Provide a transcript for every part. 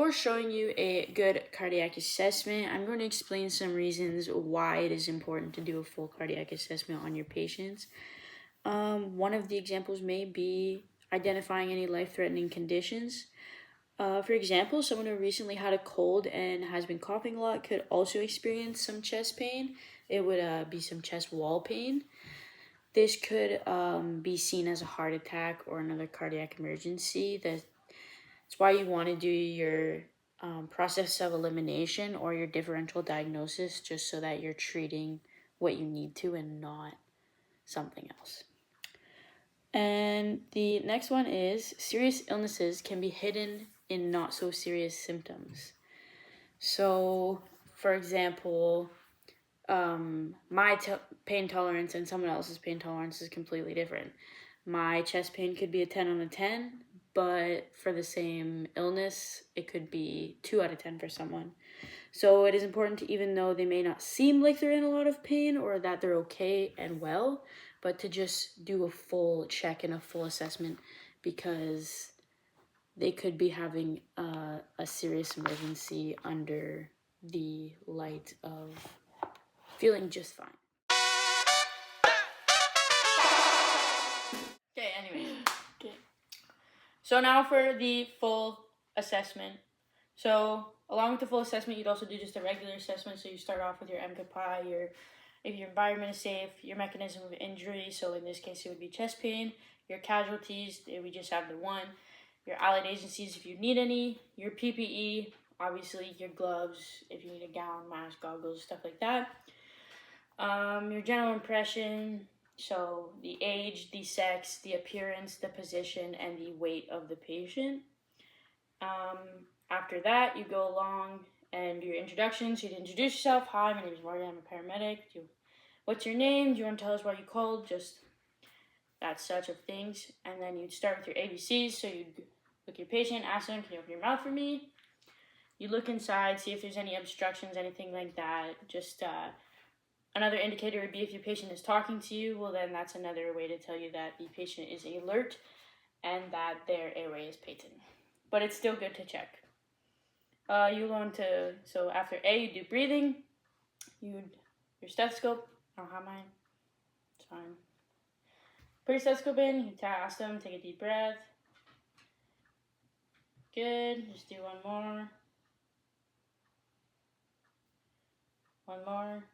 before showing you a good cardiac assessment, I'm going to explain some reasons why it is important to do a full cardiac assessment on your patients. One of the examples may be identifying any life-threatening conditions. For example, someone who recently had a cold and has been coughing a lot could also experience some chest pain. It would be some chest wall pain. This could be seen as a heart attack or another cardiac emergency. That's why you want to do your process of elimination or your differential diagnosis, just so that you're treating what you need to and not something else. And the next one is serious illnesses can be hidden in not so serious symptoms. So, for example, my pain tolerance and someone else's pain tolerance is completely different. My chest pain could be a 10 on a 10, but for the same illness, it could be 2 out of 10 for someone. So it is important to, even though they may not seem like they're in a lot of pain or that they're okay and well, but to just do a full check and a full assessment, because they could be having a serious emergency under the light of feeling just fine. Okay, anyway. Okay. So now for the full assessment. So along with the full assessment, you'd also do just a regular assessment. So you start off with your MCAPI, if your environment is safe, your mechanism of injury. So in this case, it would be chest pain. Your casualties, we just have the one. Your allied agencies, if you need any. Your PPE, obviously your gloves, if you need a gown, mask, goggles, stuff like that. Your general impression, so the age, the sex, the appearance, the position, and the weight of the patient. After that, you go along and do your introductions. You'd introduce yourself. Hi, my name is Morgan. I'm a paramedic. What's your name? Do you want to tell us why you called? Just that such of things. And then you'd start with your ABCs. So you'd look at your patient, ask them, can you open your mouth for me? You look inside, see if there's any obstructions, anything like that. Just another indicator would be if your patient is talking to you. Well, then that's another way to tell you that the patient is alert and that their airway is patent. But it's still good to check. You go on to, so after A, you do breathing. Your stethoscope. I don't have mine. It's fine. Put your stethoscope in. You ask them, take a deep breath. Good. Just do one more. One more.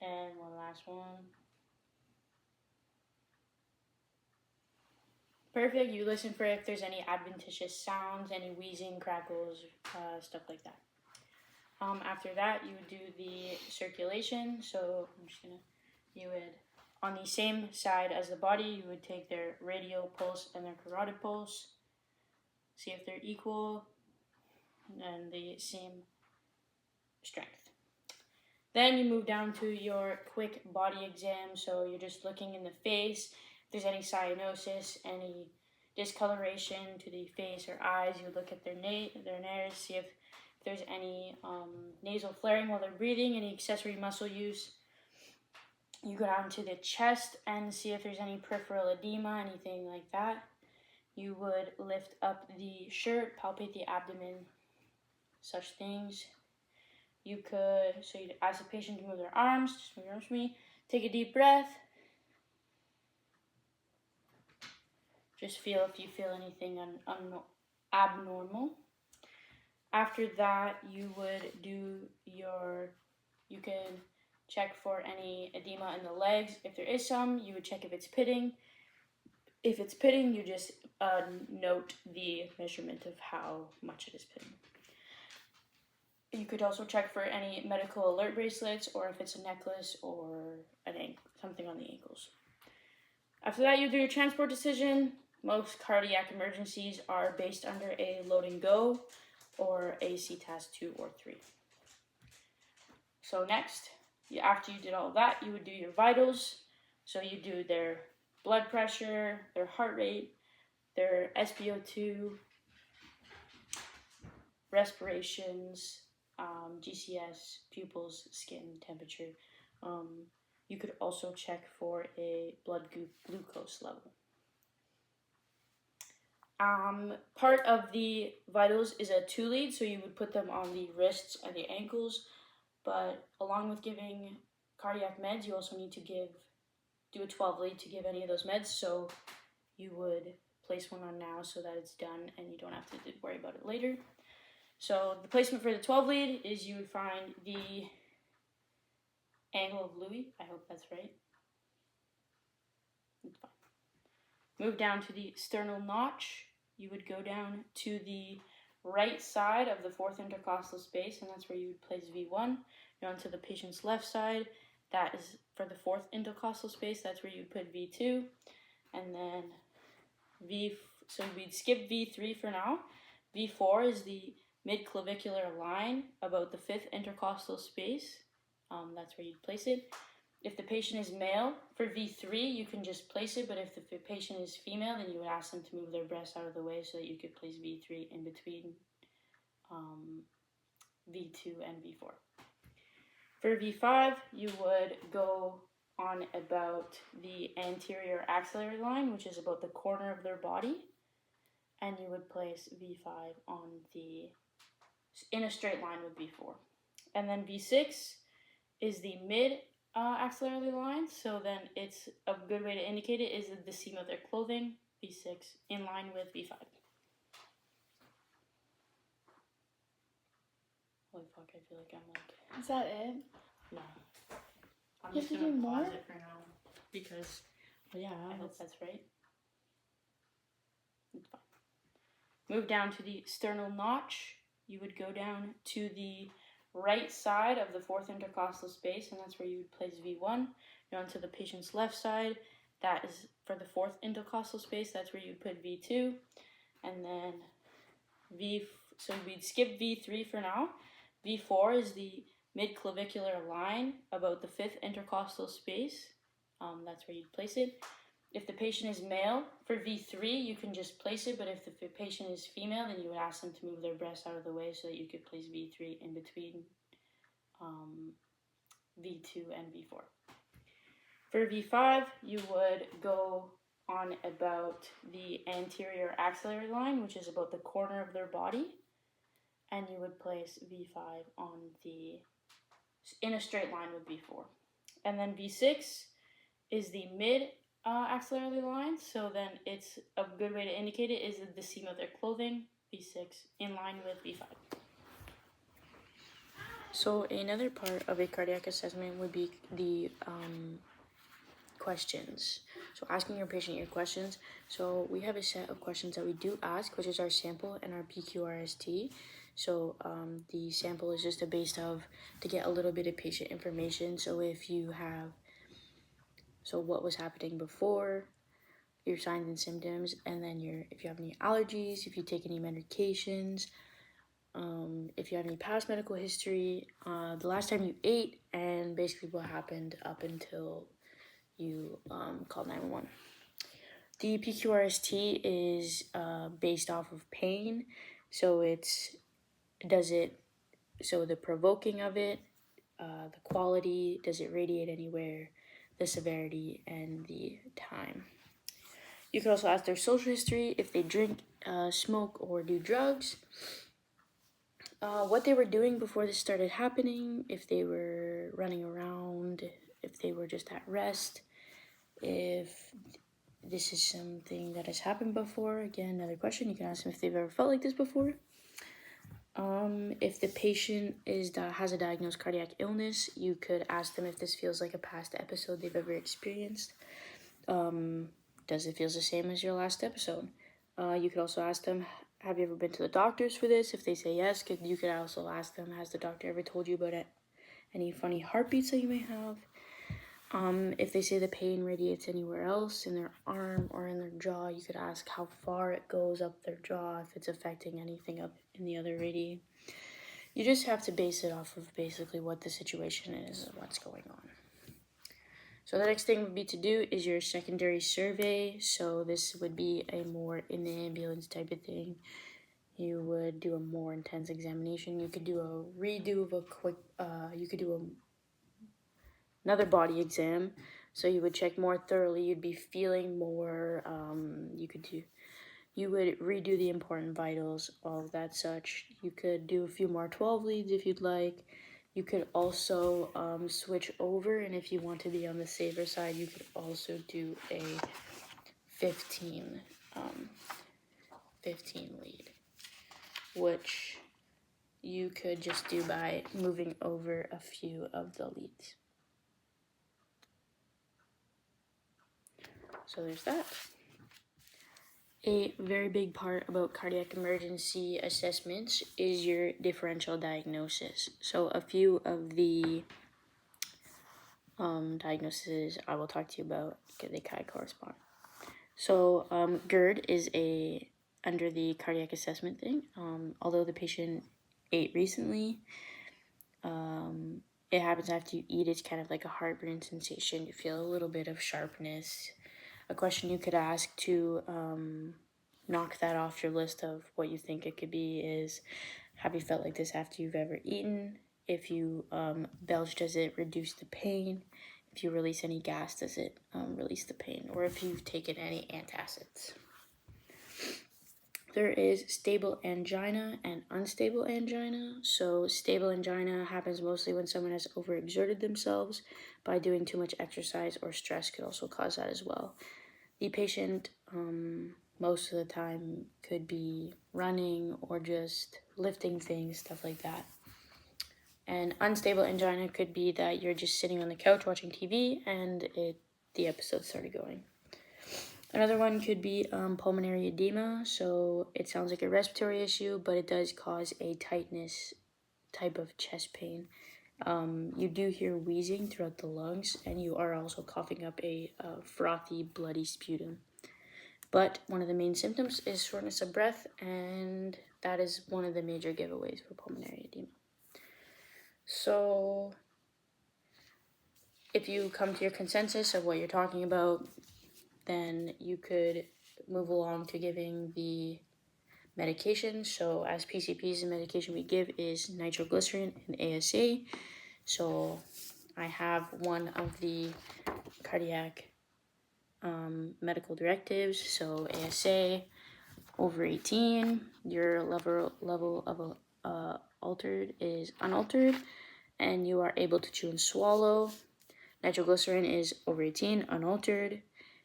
And one last one. Perfect. You listen for if there's any adventitious sounds, any wheezing, crackles, stuff like that. After that, you would do the circulation. So I'm just gonna, you would, on the same side as the body, you would take their radial pulse and their carotid pulse. See if they're equal and the same strength. Then you move down to your quick body exam. So you're just looking in the face. If there's any cyanosis, any discoloration to the face or eyes, you look at their nares, see if there's any nasal flaring while they're breathing, any accessory muscle use. You go down to the chest and see if there's any peripheral edema, anything like that. You would lift up the shirt, palpate the abdomen, such things. You could, so you'd ask the patient to move their arms, just move your arms for me. Take a deep breath. Just feel if you feel anything abnormal. After that, you would do you can check for any edema in the legs. If there is some, you would check if it's pitting. If it's pitting, you just note the measurement of how much it is pitting. You could also check for any medical alert bracelets, or if it's a necklace or something on the ankles. After that, you do your transport decision. Most cardiac emergencies are based under a load and go or a CTAS 2 or 3. So next, after you did all of that, you would do your vitals. So you do their blood pressure, their heart rate, their SpO2, respirations, GCS, pupils, skin temperature. You could also check for a blood glucose level. Part of the vitals is a 2 lead, so you would put them on the wrists and the ankles. But along with giving cardiac meds, you also need to do a 12 lead to give any of those meds. So you would place one on now so that it's done and you don't have to worry about it later. So the placement for the 12 lead is you would find the angle of Louis. I hope that's right. It's fine. Move down to the sternal notch. You would go down to the right side of the fourth intercostal space, and that's where you would place V1. You're onto the patient's left side. That is for the fourth intercostal space. That's where you would put V2. And then so we'd skip V3 for now. V4 is the mid-clavicular line about the fifth intercostal space. That's where you'd place it. If the patient is male, for V3, you can just place it, but if the patient is female, then you would ask them to move their breasts out of the way so that you could place V3 in between V2 and V4. For V5, you would go on about the anterior axillary line, which is about the corner of their body, and you would place V5 in a straight line with V4. And then V6 is the mid axillary line, so then it's a good way to indicate it is the seam of their clothing, V6, in line with V5. Holy fuck, I feel like I'm like... Is that it? No. I'm You just have to gonna do pause more? it for now, because, well, yeah, I hope that's right. It's fine. Move down to the sternal notch. You would go down to the right side of the fourth intercostal space, and that's where you would place V1. You're onto the patient's left side. That is for the fourth intercostal space. That's where you would put V2. And then so we'd skip V3 for now. V4 is the mid-clavicular line about the fifth intercostal space. That's where you'd place it. If the patient is male, for V3, you can just place it, but if the patient is female, then you would ask them to move their breasts out of the way so that you could place V3 in between V2 and V4. For V5, you would go on about the anterior axillary line, which is about the corner of their body, and you would place V5 in a straight line with V4. And then V6 is the mid axillary line, so then it's a good way to indicate it is the seam of their clothing, V6, in line with V5. So another part of a cardiac assessment would be the questions. So asking your patient your questions. So we have a set of questions that we do ask, which is our sample and our PQRST. So the sample is just a base of to get a little bit of patient information. So if you have, so what was happening before, your signs and symptoms, and then if you have any allergies, if you take any medications, if you have any past medical history, the last time you ate, and basically what happened up until you called 911. The PQRST is based off of pain, so so the provoking of it, the quality, does it radiate anywhere, the severity, and the time. You could also ask their social history, if they drink, smoke, or do drugs, what they were doing before this started happening, if they were running around, if they were just at rest, if this is something that has happened before. Again, another question, you can ask them if they've ever felt like this before. If the patient has a diagnosed cardiac illness, you could ask them if this feels like a past episode they've ever experienced. Does it feel the same as your last episode? You could also ask them, have you ever been to the doctors for this? If they say yes, you could also ask them, has the doctor ever told you about any funny heartbeats that you may have? If they say the pain radiates anywhere else in their arm or in their jaw, you could ask how far it goes up their jaw, if it's affecting anything up in the other radii. You just have to base it off of basically what the situation is and what's going on. So the next thing would be to do is your secondary survey. So this would be a more in the ambulance type of thing. You would do a more intense examination. You could do a redo of a quick, you could do another body exam. So you would check more thoroughly. You'd be feeling more, you could you would redo the important vitals, all of that such. You could do a few more 12 leads if you'd like. You could also switch over, and if you want to be on the safer side, you could also do a 15 lead, which you could just do by moving over a few of the leads. So there's that. A very big part about cardiac emergency assessments is your differential diagnosis. So a few of the diagnoses I will talk to you about, they kind of correspond. So GERD is under the cardiac assessment thing. Although the patient ate recently, it happens after you eat. It's kind of like a heartburn sensation. You feel a little bit of sharpness. A question you could ask to knock that off your list of what you think it could be is, have you felt like this after you've ever eaten? If you belch, does it reduce the pain? If you release any gas, does it release the pain? Or if you've taken any antacids. There is stable angina and unstable angina. So stable angina happens mostly when someone has overexerted themselves by doing too much exercise, or stress could also cause that as well. The patient most of the time could be running or just lifting things, stuff like that. And unstable angina could be that you're just sitting on the couch watching TV and the episode started going. Another one could be pulmonary edema. So it sounds like a respiratory issue, but it does cause a tightness type of chest pain. You do hear wheezing throughout the lungs, and you are also coughing up a frothy, bloody sputum. But one of the main symptoms is shortness of breath, and that is one of the major giveaways for pulmonary edema. So if you come to your consensus of what you're talking about, then you could move along to giving the medication. So as PCPs, the medication we give is nitroglycerin and ASA. So I have one of the cardiac medical directives. So ASA, over 18, your level of altered is unaltered, and you are able to chew and swallow. Nitroglycerin is over 18, unaltered.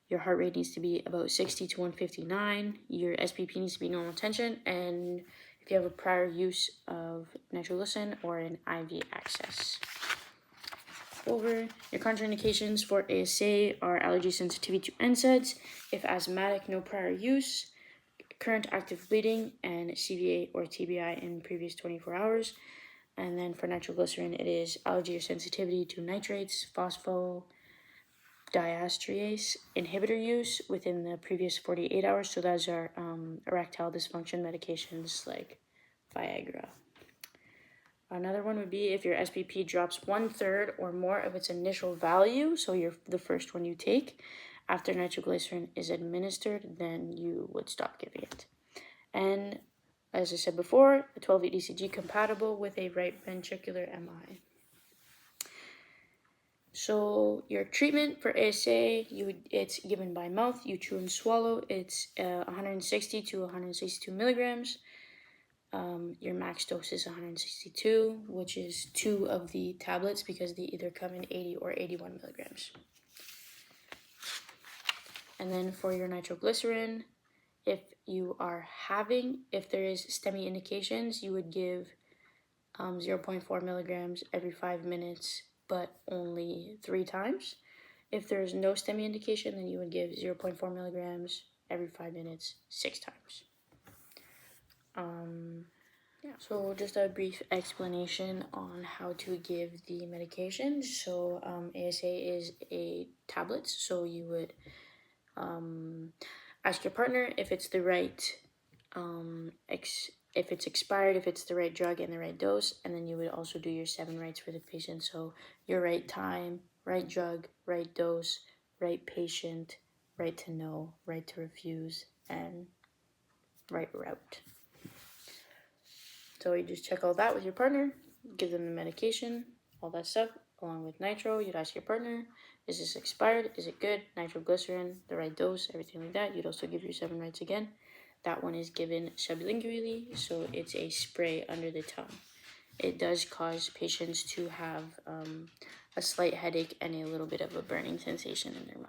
Your heart rate needs to be about 60 to 159. Your SPP needs to be normal tension, and if you have a prior use of nitroglycerin or an IV access. Over. Your contraindications for ASA are allergy sensitivity to NSAIDs, if asthmatic, no prior use, current active bleeding, and CVA or TBI in previous 24 hours. And then for nitroglycerin, it is allergy or sensitivity to nitrates, phosphodiesterase inhibitor use within the previous 48 hours. So those are erectile dysfunction medications like Viagra. Another one would be if your SPP drops 1/3 or more of its initial value, so the first one you take after nitroglycerin is administered, then you would stop giving it. And as I said before, a 12-lead ECG compatible with a right ventricular MI. So your treatment for ASA, it's given by mouth. You chew and swallow. It's 160 to 162 milligrams. Your max dose is 162, which is 2 of the tablets because they either come in 80 or 81 milligrams. And then for your nitroglycerin, if there is STEMI indications, you would give 0.4 milligrams every 5 minutes, but only 3 times. If there's no STEMI indication, then you would give 0.4 milligrams every 5 minutes, 6 times. So just a brief explanation on how to give the medication. So ASA is a tablet, so you would ask your partner if it's the right, if it's expired, if it's the right drug and the right dose, and then you would also do your 7 rights for the patient. So your right time, right drug, right dose, right patient, right to know, right to refuse, and right route. So you just check all that with your partner, give them the medication, all that stuff, along with nitro. You'd ask your partner, is this expired? Is it good? Nitroglycerin, the right dose, everything like that. You'd also give your 7 rights again. that one is given sublingually, so it's a spray under the tongue. It does cause patients to have a slight headache and a little bit of a burning sensation in their mouth.